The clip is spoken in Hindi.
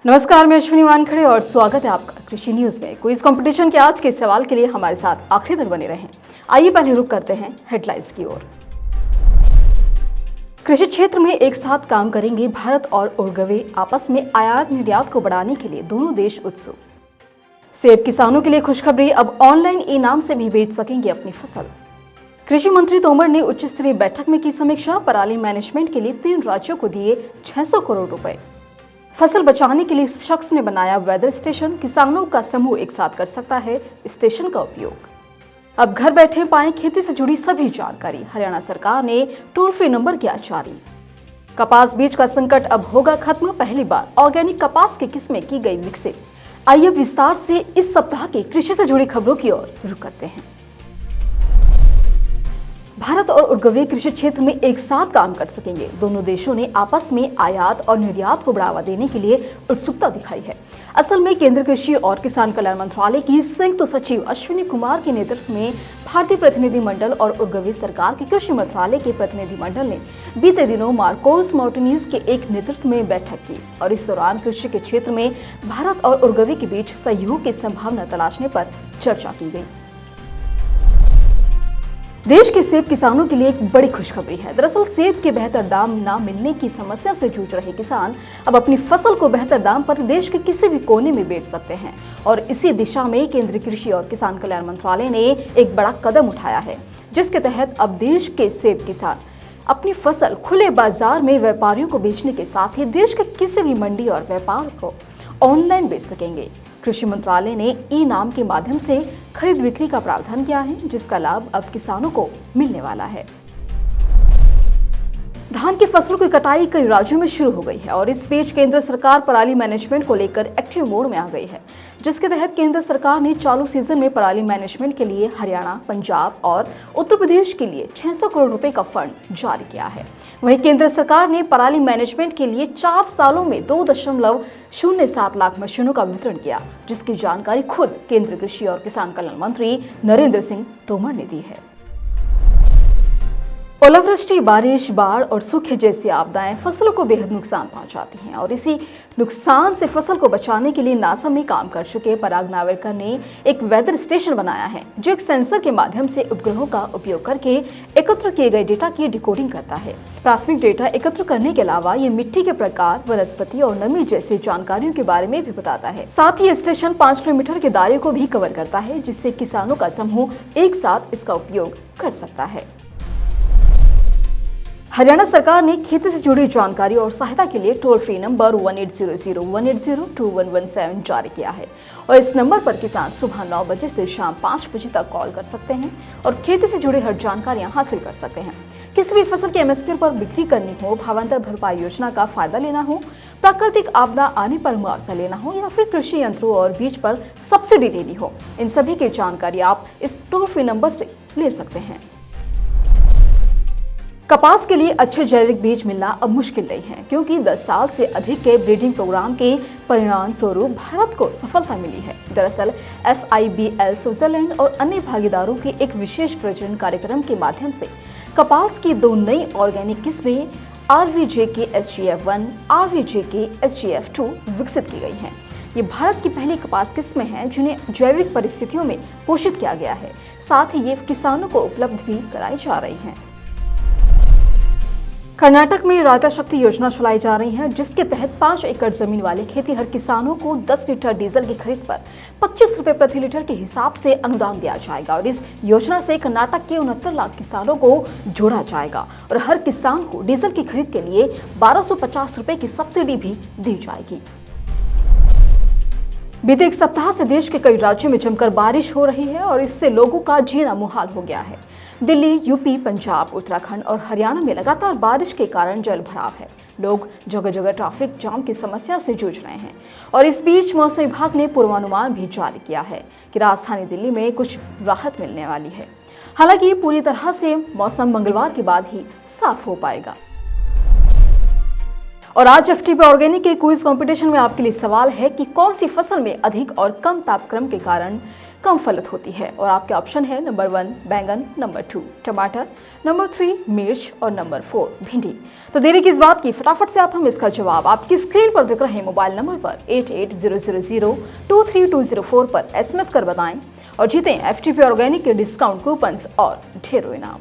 नमस्कार, मैं अश्विनी वानखड़े और स्वागत है आपका कृषि न्यूज में। क्विज कंपटीशन के आज के सवाल के लिए हमारे साथ आखिरी तक बने रहें। आइए पहले रुक करते हैं हेडलाइंस की ओर। कृषि क्षेत्र में एक साथ काम करेंगे भारत और उरुग्वे। आपस में आयात निर्यात को बढ़ाने के लिए दोनों देश उत्सुक। सेब किसानों के लिए खुशखबरी, अब ऑनलाइन इनाम से भी बेच सकेंगे अपनी फसल। कृषि मंत्री तोमर ने उच्च स्तरीय बैठक में की समीक्षा। पराली मैनेजमेंट के लिए 3 राज्यों को दिए 600 करोड़ रुपए। फसल बचाने के लिए शख्स ने बनाया वेदर स्टेशन। किसानों का समूह एक साथ कर सकता है स्टेशन का उपयोग। अब घर बैठे पाएं खेती से जुड़ी सभी जानकारी। हरियाणा सरकार ने टोल फ्री नंबर किया जारी। कपास बीज का संकट अब होगा खत्म। पहली बार ऑर्गेनिक कपास की किस्में की गई विकसित। आइए विस्तार से इस सप्ताह की कृषि से जुड़ी खबरों की ओर रुख करते हैं। भारत और उरुग्वे कृषि क्षेत्र में एक साथ काम कर सकेंगे। दोनों देशों ने आपस में आयात और निर्यात को बढ़ावा देने के लिए उत्सुकता दिखाई है। असल में केंद्रीय कृषि और किसान कल्याण मंत्रालय की संयुक्त सचिव अश्विनी कुमार के नेतृत्व में भारतीय प्रतिनिधिमंडल और उरुग्वे सरकार के कृषि मंत्रालय के प्रतिनिधिमंडल ने बीते दिनों मार्कोस मार्टिनीज के एक नेतृत्व में बैठक की और इस दौरान कृषि के क्षेत्र में भारत और उरुग्वे के बीच सहयोग की संभावना तलाशने पर चर्चा की गई। देश के सेब किसानों के लिए एक बड़ी खुशखबरी है। दरअसल सेब के बेहतर दाम न मिलने की समस्या से जूझ रहे किसान अब अपनी फसल को बेहतर दाम पर देश के किसी भी कोने में बेच सकते हैं और इसी दिशा में केंद्रीय कृषि और किसान कल्याण मंत्रालय ने एक बड़ा कदम उठाया है, जिसके तहत अब देश के सेब किसान अपनी फसल खुले बाजार में व्यापारियों को बेचने के साथ ही देश के किसी भी मंडी और व्यापार को ऑनलाइन बेच सकेंगे। कृषि मंत्रालय ने ई नाम के माध्यम से खरीद बिक्री का प्रावधान किया है, जिसका लाभ अब किसानों को मिलने वाला है। धान की फसलों की कटाई कई राज्यों में शुरू हो गई है और इस बीच केंद्र सरकार पराली मैनेजमेंट को लेकर एक्टिव मोड में आ गई है, जिसके तहत केंद्र सरकार ने चालू सीजन में पराली मैनेजमेंट के लिए हरियाणा, पंजाब और उत्तर प्रदेश के लिए 600 करोड़ रुपए का फंड जारी किया है। वहीं केंद्र सरकार ने पराली मैनेजमेंट के लिए 4 सालों में 2.07 लाख मशीनों का वितरण किया, जिसकी जानकारी खुद केंद्रीय कृषि और किसान कल्याण मंत्री नरेंद्र सिंह तोमर ने दी है। ओलावृष्टि, बारिश, बाढ़ और सूखे जैसी आपदाएं फसलों को बेहद नुकसान पहुंचाती हैं और इसी नुकसान से फसल को बचाने के लिए नासा में काम कर चुके पराग नावेरकर ने एक वेदर स्टेशन बनाया है, जो एक सेंसर के माध्यम से उपग्रहों का उपयोग करके एकत्र किए गए डेटा की डिकोडिंग करता है। प्राथमिक डेटा एकत्र करने के अलावा ये मिट्टी के प्रकार, वनस्पति और नमी जैसी जानकारियों के बारे में भी बताता है। साथ ही स्टेशन 5 किलोमीटर के दायरे को भी कवर करता है, जिससे किसानों का समूह एक साथ इसका उपयोग कर सकता है। हरियाणा सरकार ने खेती से जुड़ी जानकारी और सहायता के लिए टोल फ्री नंबर 1800-180-2117 जारी किया है और इस नंबर पर किसान सुबह 9 बजे से शाम 5 बजे तक कॉल कर सकते हैं और खेती से जुड़ी हर जानकारियां हासिल कर सकते हैं। किसी भी फसल के एमएसपी पर बिक्री करनी हो, भावांतर भरपाई योजना का फायदा लेना हो, प्राकृतिक आपदा आने पर मुआवजा लेना हो या फिर कृषि यंत्रों और बीज पर सब्सिडी लेनी हो, इन सभी की जानकारी आप इस टोल फ्री नंबर से ले सकते हैं। कपास के लिए अच्छे जैविक बीज मिलना अब मुश्किल नहीं है, क्योंकि 10 साल से अधिक के ब्रीडिंग प्रोग्राम के परिणाम स्वरूप भारत को सफलता मिली है। दरअसल FIBL स्विट्जरलैंड और अन्य भागीदारों के एक विशेष प्रजनन कार्यक्रम के माध्यम से कपास की 2 नई ऑर्गेनिक किस्में RVJK SGF1, RVJK SGF2 विकसित की गई हैं। ये भारत की पहली कपास किस्में हैं जिन्हें जैविक परिस्थितियों में पोषित किया गया है। साथ ही ये किसानों को उपलब्ध भी कराई जा रही हैं। कर्नाटक में रायता शक्ति योजना चलाई जा रही है, जिसके तहत 5 एकड़ जमीन वाले खेतीहर किसानों को 10 लीटर डीजल की खरीद पर 25 रुपए प्रति लीटर के हिसाब से अनुदान दिया जाएगा और इस योजना से कर्नाटक के 69 लाख किसानों को जोड़ा जाएगा और हर किसान को डीजल की खरीद के लिए 1250 रुपए की सब्सिडी भी दी जाएगी। बीते एक सप्ताह से देश के कई राज्यों में जमकर बारिश हो रही है और इससे लोगों का जीना मुहाल हो गया है। दिल्ली, यूपी, पंजाब, उत्तराखंड और हरियाणा में लगातार बारिश के कारण जल भराव है। लोग जगह जगह ट्रैफिक जाम की समस्या से जूझ रहे हैं और इस बीच मौसम विभाग ने पूर्वानुमान भी जारी किया है कि राजधानी दिल्ली में कुछ राहत मिलने वाली है। हालांकि पूरी तरह से मौसम मंगलवार के बाद ही साफ हो पाएगा। और आज एफटीपी ऑर्गेनिक के क्विज कंपटीशन में आपके लिए सवाल है कि कौन सी फसल में अधिक और कम तापक्रम के कारण कम फलित होती है। और आपके ऑप्शन है नंबर 1 बैंगन, नंबर 2 टमाटर, नंबर 3 मिर्च और नंबर 4 भिंडी। तो देरी किस बात की, फटाफट से आप हम इसका जवाब आपकी स्क्रीन पर दिख रहे मोबाइल नंबर पर 8800023204 पर SMS कर बताएं और जीतें एफटीपी ऑर्गेनिक के डिस्काउंट कूपन्स और ढेरों इनाम।